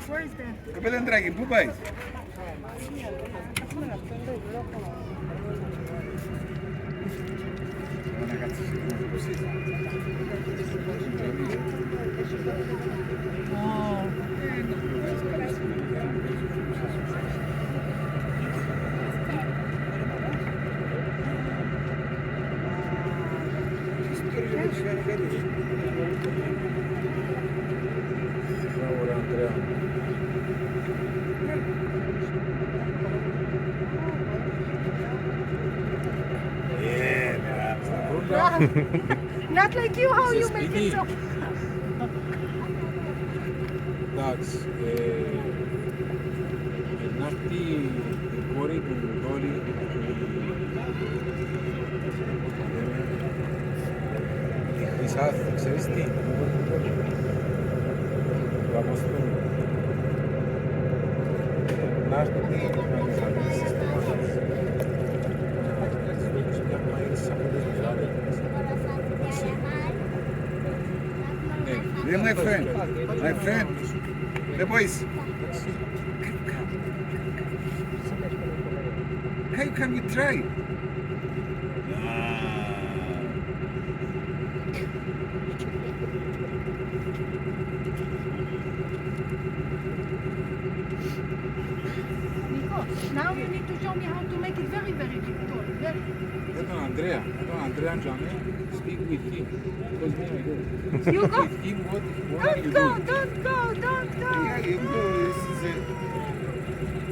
Where is the? Πελεντράκι, πού πάει? Not like you, how you make it so. Εντάξει, να έρθει η κόρη του Δόλη, η Χρυσάθη, ξέρεις τι, του Αποστόλου. Να έρθει να της ανοίξεις το μάτι. Να της δώσεις μια μαγική σαν πέτες μεγάλες. Yeah, my friend, the boys. How can you try? Nico, now you need to show me how to make it very, very big tall. Very. Με τον Ανδρέα Τζαμί, speak with him. Because me I go. You go. With him, what Don't you go, do? don't go, don't go. Yeah, you do. This is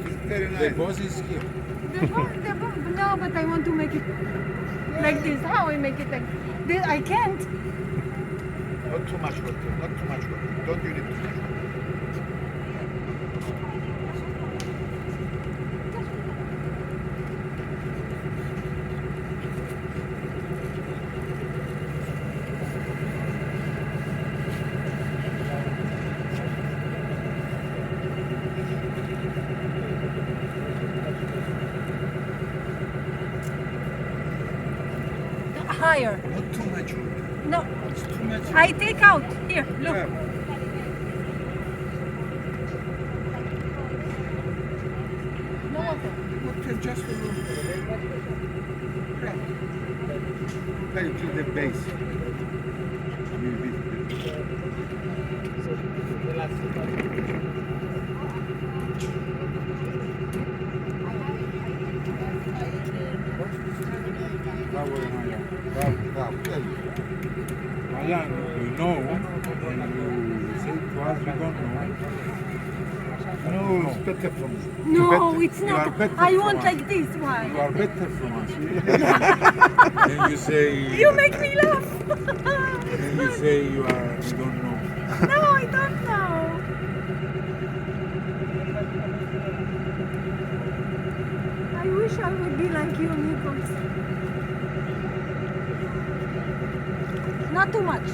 it's very The nice. boss is here. The bomb. No, but I want to make it like this. How I make it like this? I can't. Not too much water. Not too much water. Don't you need too much water? Higher. Not too much water. No, It's too much. I take out. Here, look. Yeah. No water. Water just a little. Yeah. Try to the base. Bravo, Maya. Bravo. Maya, you know, and you say to us you don't know. No, it's better from me. No, better- it's you are not. better I from want us. like this. Why? You are better from us. Then you say. You make me laugh. Then you say you don't know. No, I don't know. I wish I would be like you, Nikos. Not too much.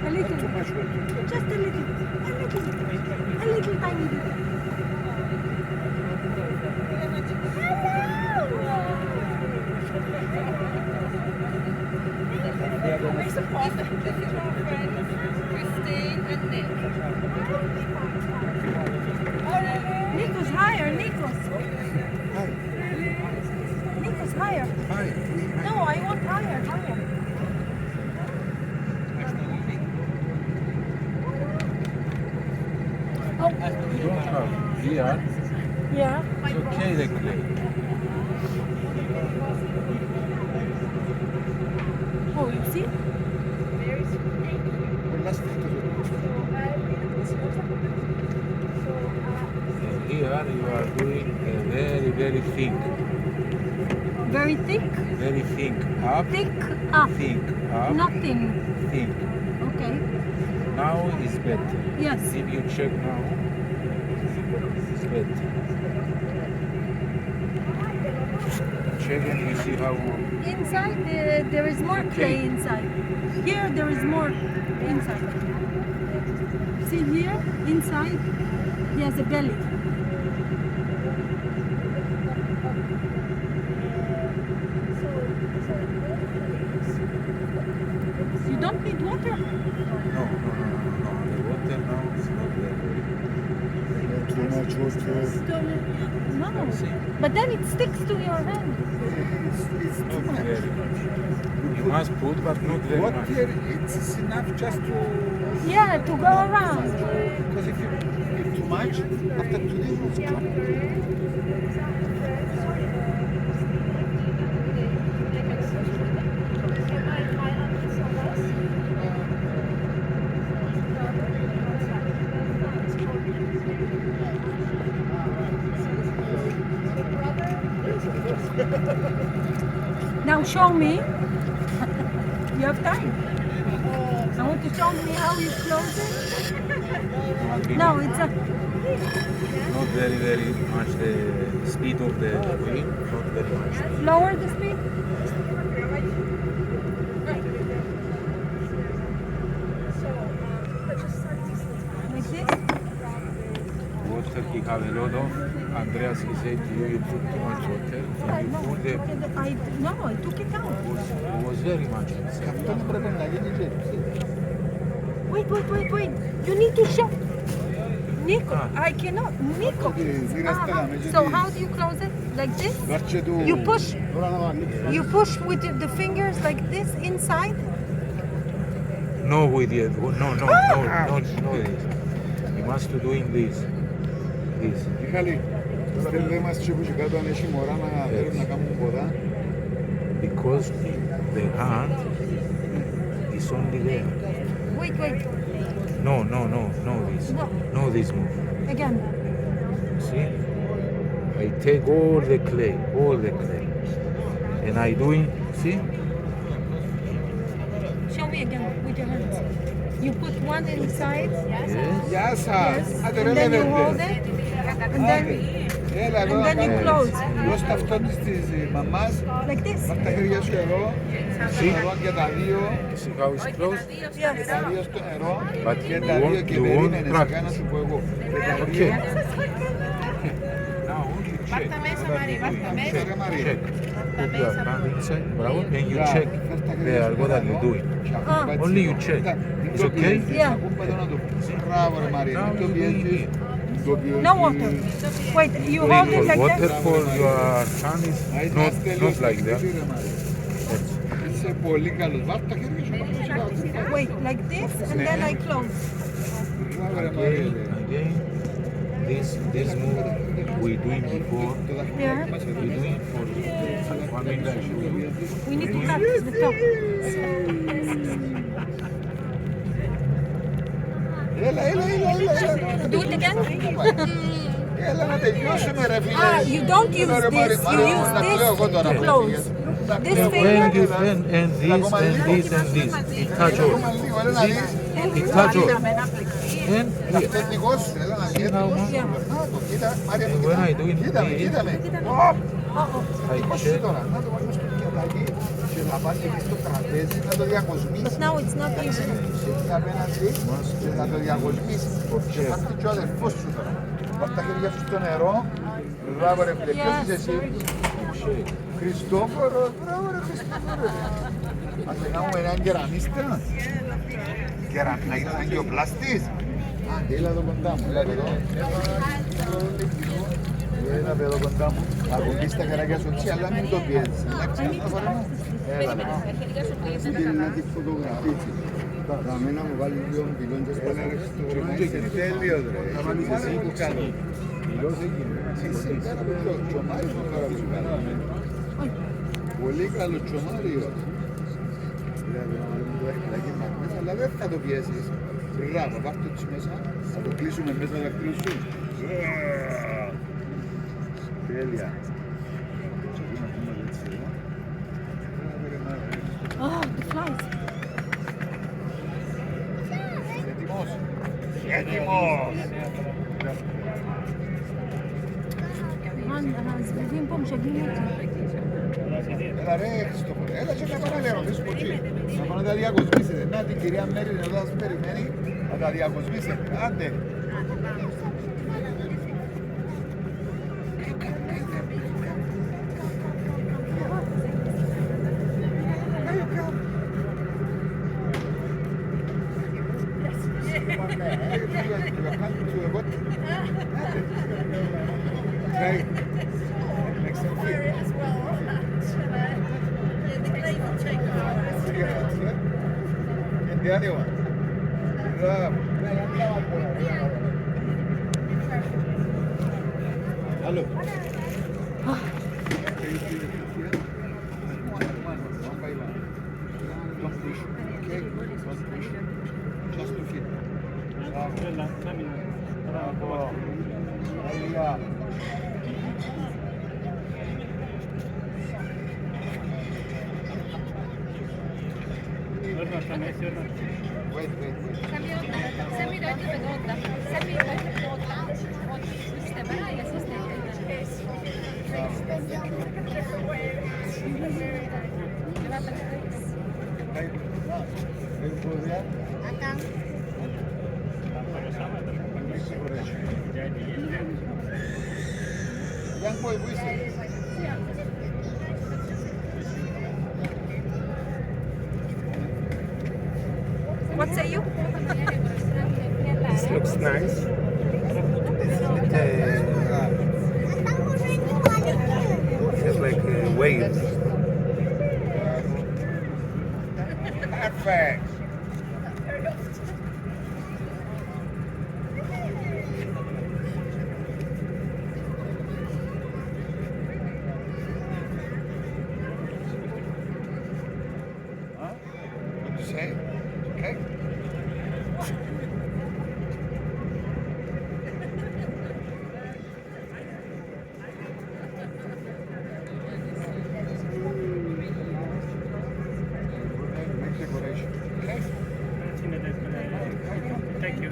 A little. Too much water. Just a little. A little tiny bit. This is our friend Christine and Nick. Nikos, higher, Nikos. Nikos, higher. Hi. No, I want higher, higher. Oh, You don't have here. yeah. It's okay, the clay. Oh, you see? Well, last thing to do. And here you are doing a very, very thick. Very thick. Very thick. Up. Thick up. Thick. Up. Nothing. Thick. Okay. Now is better. Yes. If you check now, it's better. Check and you see how. Inside, there is more clay inside. Here, there is more inside. See here, inside, he has a belly. You don't need water. No. The water now is not there. No, but then it sticks to your hand. It's too Not much. very much. You must put, but not very What much. here, it's enough just to... Yeah, to go around. Because if you give too much, after 2 days it's gone. Now show me. You have time. I want to show me how you close it. No, it's a... Not very, very much the speed of the wheel. Not very much. Lower the speed. Like this. Water, he have a lot of. Andreas, he said to you, you put too much water. You put the... No, I took it out. was very much. He said. Αυτό δεν πρέπει να γίνει και έτσι. Wait. You need to show. Nico, I cannot. Nico. So how do you close it? Like this? Βάρτσε του... You push. Τώρα να το ανοίξεις. You push with the fingers like this inside. No, with the... No, this. You must do doing this. This. Μιχάλη, στέλνε μας και που και κάτω αν έχει μωρά να θέλουν να κάνουν ποδά. Because the hand is only there. Wait. No, this. No. No, this move. Again. See? I take all the clay, and I doing, see? Show me again with your hands. You put one inside. Yes. Γεια σας! Yes. Άντε And ρε then you λεβέντε. hold it. And then Έλα εδώ and να then you κάνεις. close. Δώσ' τα αυτόνης της μαμάς. Like this. Πάρ' τα χέρια σου εδώ. Στο νερό και τα δύο. See how it's closed? Yes. Τα δύο στο νερό. But Και you τα δύο want, και you want περίμενε σιγά να practice. σου πω εγώ. Και τα Okay. δύο. Now only check. Βάρτα μέσα, Μαρή, βάρτα μέσα. Check, Maria. Check. Put your hand inside, bravo, and you Μπράβο. check Φέρ' τα the χέρια σου what are you εδώ. doing. Και αφού Ah. πάτσεις Only you εδώ. check. Κοίτα, μην It's το okay? πιέζεις, Yeah. ακούμε εδώ να το πεις. Μπράβο ρε Μαρία, Now μην το you doing πιέζεις. it. Μην το πιέζεις. No water. Wait, you hold it For like water that. for your hand is not like that. That's- Είσαι πολύ καλός. Βάρ' τα χέρια σου πάνω σιγά. Wait, like this, and then I close. Μπράβο ρε Μαρία. Again, this move we doing before. Το δαχτυλάκι Yeah. μας εδώ. We doing for 1 minute. I show you. We need to practice the top. Έλα. Do it again. Έλα να τελειώσουμε ρε φίλε. Ah, you don't use Έλα, ρε, this. You Μαρία, use να κλαίω εγώ this τώρα to που close. πήγες. Να This κλαίω. finger. And this and this. It touch all. Ακόμα λίγο, έλα να δεις. It touch all. And Αυτό here. είναι δικό σου, έλα να δεις. now, Α, το κοίτα, Μάρια, το When I κοίτα. do it, Κοίτα με, it- κοίτα με. I Πώς check. τώρα, να το βάλουμε στο πιατάκι και να πας εκεί στο τραπέζι να το διακοσμήσεις. Now it's not easy. Εκεί απέναντι και να το διακοσμήσεις. Και θα έρθει και ο αδερφός σου τώρα. Πάρ' τα χέρια σου στο νερό. Μπράβο ρε φίλε, ποιος είσαι εσύ? Χριστόφορος, μπράβο ρε Χριστόφορος. Ας κάνουμε έναν κεραμίστα. Να γίνει έναν γεωπλαστής. Άντε, έλα εδώ κοντά μου, έλα εδώ. Έλα εδώ κοντά μου. Ακουμπείς τα καράκια σου έτσι, αλλά μην το πιέζεις. Εντάξει, Χριστόφορο μου. Έλα. Θέλει να τη φωτογραφίσεις. Δαμένα μου βάλει δύο πυλόντες πέλαρες στο ρημάκι. Τέλειος ρε. Θα βάλεις εσύ που κάνω. Πυλός έγινε. Είσαι καλά που τσομάρι μου τώρα που σου κάνω. Πολύ καλό τσομάριο. Δηλαδή να βάλουμε το δαχτυλάκι μας μέσα, αλλά δεν θα το πιέσεις. Μπράβο, βάρ' το έτσι μέσα. Θα το κλείσουμε μέσα τα δαχτυλούς σου. Τέλεια. Oh, the flies. Έτοιμος. Έτοιμος. סביבים פה משגעים אותי. Έλα ρε Χριστόφορε, έλα και να πάω να ρωτήσω από εκεί. Να πάω να τα διακοσμήσετε. Να την κυρία Μέρη εδώ σας περιμένει να τα διακοσμήσετε. Άντε. arriba. Bravo. Hello. One by one. Don't push. Okay? Don't push. Just to fit. Bravo. Agia. Wait. Sen bir önce ben orada. Sen bir önce orada. Üstte bana ya siz Yang boy, buyursun. What say you? This looks nice. Feels like waves. Perfect. What you say? Okay. Make decoration. Okay. Thank you.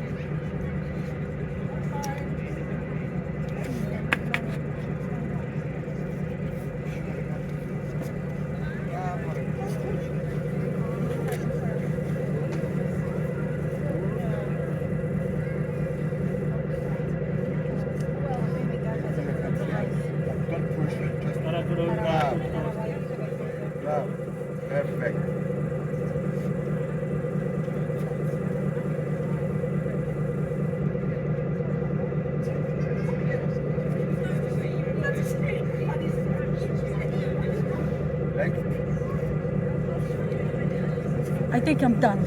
Don't push. Just bravo. Bravo. Perfect. Like it? I think I'm done.